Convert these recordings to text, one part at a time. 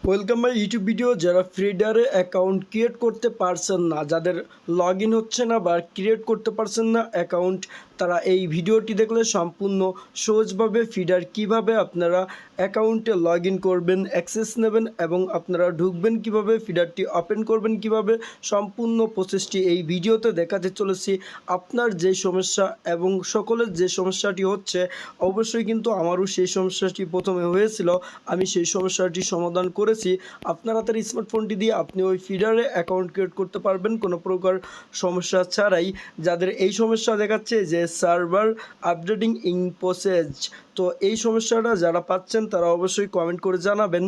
Welcome my YouTube video. যারা ফিডারে account create করতে পারছেন না, যাদের লগ ইন হচ্ছে না বা ক্রিয়েট করতে পারছেন না অ্যাকাউন্ট, তারা এই ভিডিওটি দেখলে সম্পূর্ণ সহজভাবে ফিডার কিভাবে আপনারা অ্যাকাউন্টে লগ ইন করবেন, অ্যাক্সেস নেবেন এবং আপনারা ঢুকবেন কিভাবে, ফিডারটি ওপেন করবেন কিভাবে, সম্পূর্ণ প্রসেসটি এই ভিডিওতে দেখাতে চলেছি। আপনার যে সমস্যা এবং সকলের যে সমস্যাটি হচ্ছে, অবশ্যই কিন্তু আমারও সেই সমস্যাটি প্রথমে হয়েছিল, আমি সেই সমস্যাটি সমাধান করেছি। আপনারা তার স্মার্টফোনটি দিয়ে আপনি ওই ফিডারে অ্যাকাউন্ট ক্রিয়েট করতে পারবেন কোনো প্রকার সমস্যা ছাড়াই। যাদের এই সমস্যা দেখাচ্ছে যে সার্ভার আপডেটিং ইন প্রসেস, তো এই সমস্যাটা যারা পাচ্ছেন তারা অবশ্যই কমেন্ট করে জানাবেন।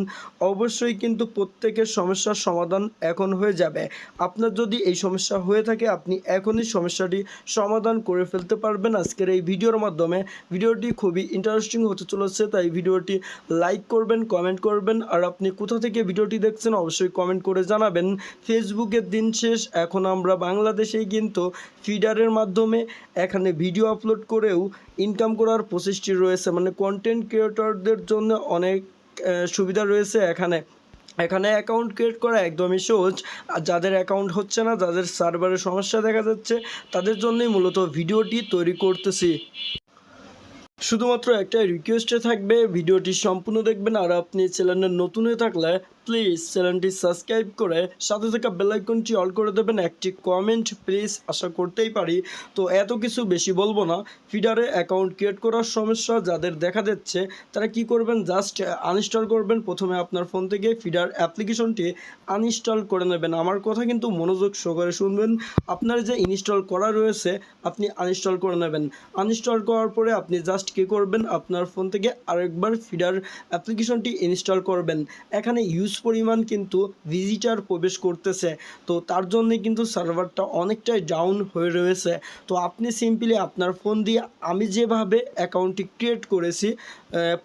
অবশ্যই কিন্তু প্রত্যেকের সমস্যার সমাধান এখন হয়ে যাবে। আপনার যদি এই সমস্যা হয়ে থাকে আপনি এখনই সমস্যাটি সমাধান করে ফেলতে পারবেন আজকের এই ভিডিওর মাধ্যমে। ভিডিওটি খুবই ইন্টারেস্টিং হতে চলেছে, তাই ভিডিওটি লাইক করবেন, কমেন্ট করবেন। আর আপনি কোথা থেকে ভিডিওটি দেখছেন অবশ্যই কমেন্ট করে জানাবেন। ফেসবুকের দিন শেষ, এখন আমরা বাংলাদেশেই কিন্তু ফিডারের মাধ্যমে এখানে ভিডিও আপলোড করেও ইনকাম করার প্রসেসটি রয়েছে, মানে কন্টেন্ট ক্রিয়েটরদের জন্য অনেক সুবিধা রয়েছে এখানে। অ্যাকাউন্ট ক্রিয়েট করা একদমই সহজ। আর যাদের অ্যাকাউন্ট হচ্ছে না, যাদের সার্ভারের সমস্যা দেখা যাচ্ছে, তাদের জন্যই মূলত ভিডিওটি তৈরি করতেছি। শুধুমাত্র একটা রিকোয়েস্টে থাকবে, ভিডিওটি সম্পূর্ণ দেখবেন। আর আপনি চ্যানেলে নতুন হয়ে থাকলে প্লিজ চ্যানেলটি সাবস্ক্রাইব করে সাথে থাকা বেল আইকনটি অল করে দেবেন। একটি কমেন্ট প্লিজ আশা করতেই পারি। তো এত কিছু বেশি বলবো না। ফিডারে অ্যাকাউন্ট ক্রিয়েট করার সমস্যা যাদের দেখা দিচ্ছে তারা কি করবেন, জাস্ট আনইনস্টল করবেন। প্রথমে আপনার ফোন থেকে ফিডার অ্যাপ্লিকেশনটি আনইনস্টল করে নেবেন। আমার কথা কিন্তু মনোযোগ সহকারে শুনবেন। আপনার যে ইনস্টল করা রয়েছে আপনি আনইনস্টল করে নেবেন। আনইনস্টল করার পরে আপনি জাস্ট কী করবেন, আপনার ফোন থেকে আরেকবার ফিডার অ্যাপ্লিকেশনটি ইনস্টল করবেন। এখানে ইউজ পরিমাণ কিন্তু ভিজিটার প্রবেশ করতেছে, তো তার জন্যে কিন্তু সার্ভারটা অনেকটাই ডাউন হয়ে রয়েছে। তো আপনি সিম্পলি আপনার ফোন দিয়ে আমি যেভাবে অ্যাকাউন্টটি ক্রিয়েট করেছি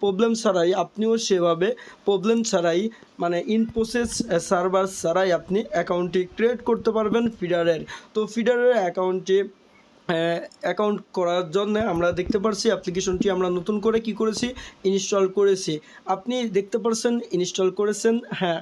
প্রবলেম ছাড়াই, আপনিও সেভাবে প্রবলেম ছাড়াই, মানে ইন প্রসেস সার্ভার ছাড়াই আপনি অ্যাকাউন্টটি ক্রিয়েট করতে পারবেন ফিডারের। তো ফিডারের অ্যাকাউন্ট করার জন্য আমরা দেখতে পাচ্ছি অ্যাপ্লিকেশনটি আমরা নতুন করে কি করেছি, ইনস্টল করেছি। আপনি দেখতে পাচ্ছেন ইনস্টল করেছেন। হ্যাঁ,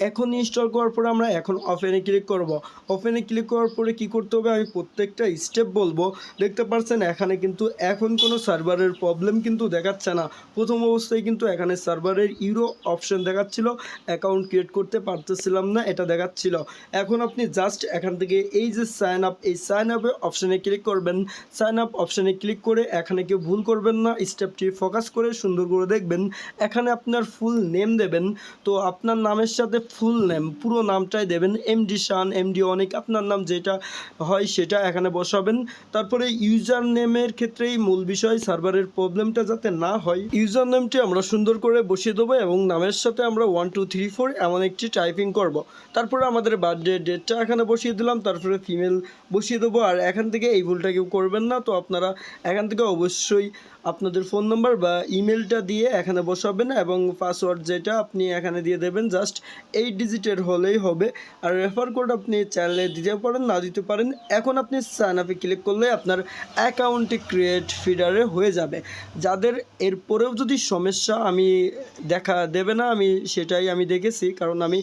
এখন ইনস্টল করার পরে আমরা এখন ওপেনে ক্লিক করব। ওপেনে ক্লিক করার পরে কি করতে হবে আমি প্রত্যেকটা স্টেপ বলবো। দেখতে পাচ্ছেন এখানে কিন্তু এখন কোনো সার্ভারের প্রবলেম কিন্তু দেখাচ্ছে না। প্রথম অবস্থায় কিন্তু এখানে সার্ভারের ইউরো অপশন দেখাচ্ছিল, অ্যাকাউন্ট ক্রিয়েট করতে পারতেছিলাম না এটা দেখাচ্ছিল। এখন আপনি জাস্ট এখান থেকে এই যে সাইন আপ, এই সাইন আপে অপশানে ক্লিক করবেন। সাইন আপ অপশানে ক্লিক করে এখানে কেউ ভুল করবেন না, স্টেপটি ফোকাস করে সুন্দর করে দেখবেন। এখানে আপনার ফুল নেম দেবেন। তো আপনার নামের সাথে ফুল নেম পুরো নামটাই দেবেন, এমডি শান, এমডি অনেক, আপনার নাম যেটা হয় সেটা এখানে বসাবেন। তারপরে ইউজার নেমের ক্ষেত্রেই মূল বিষয়, সার্ভারের প্রবলেমটা যাতে না হয় ইউজার নেমটি আমরা সুন্দর করে বসিয়ে দেবো এবং নামের সাথে আমরা 1 2 3 4 এমন একটি টাইপিং করব। তারপরে আমাদের বার্থডে ডেটটা এখানে বসিয়ে দিলাম, তারপরে ফিমেল বসিয়ে দেবো। আর এখান থেকে এই ভুলটা কেউ করবেন না। তো আপনারা এখান থেকে অবশ্যই আপনাদের ফোন নাম্বার বা ইমেলটা দিয়ে এখানে বসাবেন এবং পাসওয়ার্ড যেটা আপনি এখানে দিয়ে দেবেন, জাস্ট 8 ডিজিটের হলেই হবে। আর রেফার কোড আপনি চাইলে দিতে পারেন, না দিতে পারেন। এখন আপনি সাইন আপে ক্লিক করলে আপনার অ্যাকাউন্টটি ক্রিয়েট ফিডারে হয়ে যাবে। যাদের এরপরেও যদি সমস্যা আমি দেখা দেবে না, আমি সেটাই আমি দেখেছি, কারণ আমি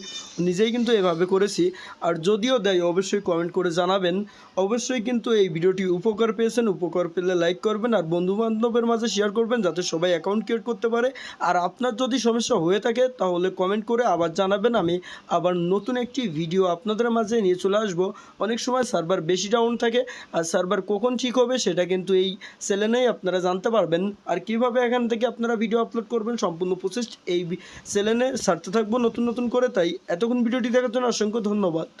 নিজেই কিন্তু এভাবে করেছি। আর যদিও দেয় অবশ্যই কমেন্ট করে জানাবেন। অবশ্যই কিন্তু এই ভিডিওটি উপকার পেয়েছেন, উপকার পেলে লাইক করবেন আর বন্ধুবান্ধবের মাঝে শেয়ার করবেন যাতে সবাই অ্যাকাউন্ট ক্রিয়েট করতে পারে। আর আপনার যদি সমস্যা হয়ে থাকে তাহলে কমেন্ট করে আবার জানাবেন, আমি আবার নতুন একটি ভিডিও আপনাদের মাঝে নিয়ে চলে আসবো। অনেক সময় সার্ভার বেশি ডাউন থাকে, আর সার্ভার কখন ঠিক হবে সেটা কিন্তু এই চ্যানেলেই আপনারা জানতে পারবেন। আর কিভাবে এখান থেকে আপনারা ভিডিও আপলোড করবেন সম্পূর্ণ প্রসেস এই চ্যানেলে ছাড়তে থাকবো নতুন নতুন করে। তাই এতক্ষণ ভিডিওটি দেখার জন্য অসংখ্য ধন্যবাদ।